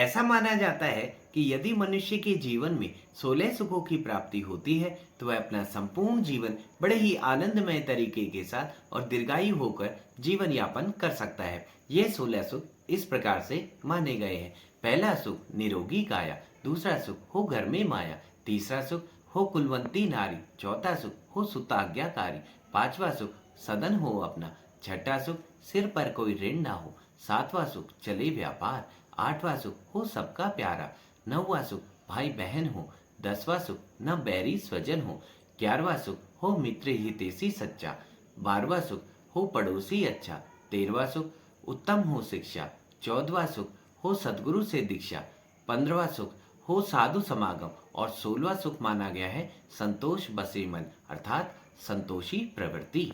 ऐसा माना जाता है कि यदि मनुष्य के जीवन में 16 सुखों की प्राप्ति होती है तो वह अपना संपूर्ण जीवन बड़े ही आनंदमय तरीके के साथ और दीर्घायु होकर जीवन यापन कर सकता है। ये 16 सुख इस प्रकार से माने गए हैं। पहला सुख निरोगी काया, दूसरा सुख हो घर में माया, तीसरा सुख हो कुलवंती नारी, चौथा सुख हो सुताज्ञाकारी, पांचवा सुख सदन हो अपना, छठा सुख सिर पर कोई ऋण ना हो, सातवां सुख चले व्यापार, आठवां सुख हो सबका प्यारा, नौवां सुख भाई बहन हो, दसवां सुख न बैरी स्वजन हो, ग्यारहवां सुख हो मित्र हितैषी सच्चा, बारहवां सुख हो पड़ोसी अच्छा, तेरहवां सुख उत्तम हो शिक्षा, चौदहवां सुख हो सदगुरु से दीक्षा, पंद्रहवां सुख हो साधु समागम और 16वां सुख माना गया है संतोष बसे मन अर्थात संतोषी प्रवृत्ति।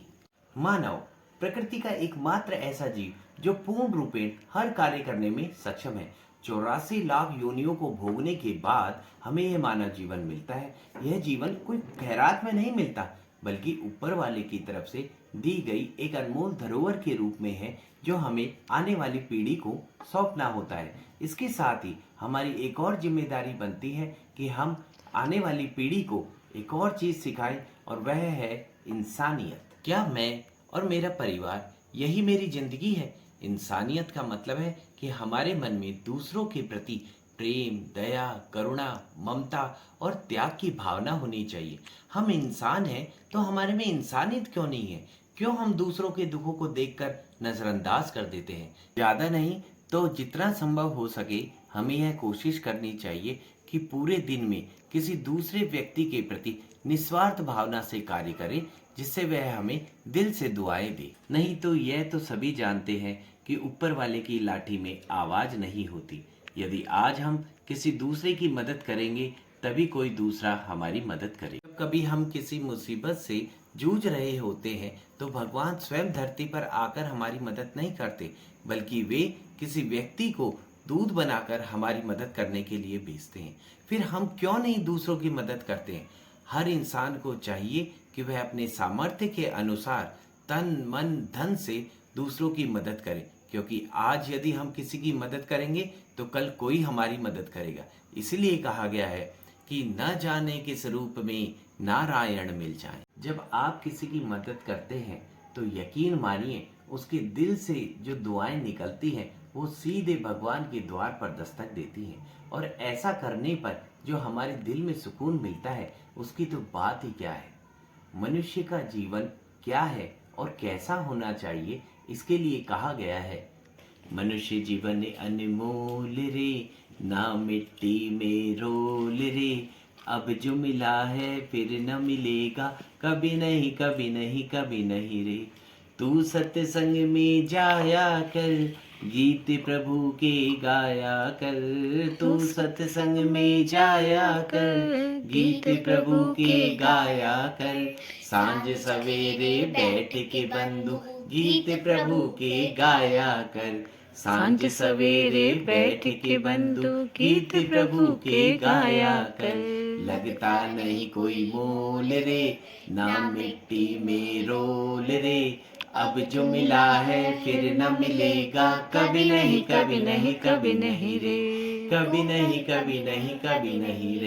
मानव प्रकृति का एकमात्र ऐसा जीव जो पूर्ण रूपेण हर कार्य करने में सक्षम है। 84 लाख योनियों को भोगने के बाद हमें यह मानव जीवन मिलता है। यह जीवन कोई खैरात में नहीं मिलता बल्कि ऊपर वाले की तरफ से दी गई एक अनमोल धरोहर के रूप में है जो हमें आने वाली पीढ़ी को सौंपना होता है। इसके साथ ही हमारी एक और जिम्मेदारी बनती है कि हम आने वाली पीढ़ी को एक और चीज सिखाएं और वह है इंसानियत। क्या मैं और मेरा परिवार यही मेरी जिंदगी है? इंसानियत का मतलब है कि हमारे मन में दूसरों के प्रति प्रेम, दया, करुणा, ममता और त्याग की भावना होनी चाहिए। हम इंसान हैं तो हमारे में इंसानियत क्यों नहीं है? क्यों हम दूसरों के दुखों को देखकर नजरअंदाज कर देते हैं? ज्यादा नहीं तो जितना संभव हो सके हमें यह कोशिश करनी चाहिए कि पूरे दिन में किसी दूसरे व्यक्ति के प्रति निस्वार्थ भावना से कार्य करें जिससे वह हमें दिल से दुआएं दे। नहीं तो यह तो सभी जानते हैं कि ऊपर वाले की लाठी में आवाज नहीं होती। यदि आज हम किसी दूसरे की मदद करेंगे तभी कोई दूसरा हमारी मदद करेगा। कभी हम किसी मुसीबत से जूझ रहे होते हैं तो भगवान स्वयं धरती पर आकर हमारी मदद नहीं करते बल्कि वे किसी व्यक्ति को दूध बनाकर हमारी मदद करने के लिए भेजते हैं। फिर हम क्यों नहीं दूसरों की मदद करते हैं? हर इंसान को चाहिए कि वह अपने सामर्थ्य के अनुसार तन मन धन से दूसरों की मदद करे, क्योंकि आज यदि हम किसी की मदद करेंगे तो कल कोई हमारी मदद करेगा। इसलिए कहा गया है कि न जाने किस रूप में नारायण मिल जाए। जब आप किसी की मदद करते हैं तो यकीन मानिए उसके दिल से जो दुआएं निकलती हैं वो सीधे भगवान के द्वार पर दस्तक देती हैं, और ऐसा करने पर जो हमारे दिल में सुकून मिलता है उसकी तो बात ही क्या है। मनुष्य का जीवन क्या है और कैसा होना चाहिए, इसके लिए कहा गया है, मनुष्य जीवन अनमोल रे, ना मिट्टी में रोल रे, अब जो मिला है फिर न मिलेगा, कभी नहीं कभी नहीं कभी नहीं रे। तू सत्संग में जाया कर, गीत प्रभु के गाया कर, तू सत्संग में जाया कर, गीत प्रभु के गाया कर, सांझ सवेरे बैठ के बंधु गीत प्रभु के गाया कर, सांझ सवेरे बैठ के बंधु गीत प्रभु के गाया कर, लगता नहीं कोई मोल रे, ना मिट्टी में रोल रे, अब जो मिला है फिर न मिलेगा, कभी नहीं कभी नहीं कभी नहीं रे, कभी नहीं कभी नहीं कभी नहीं रे।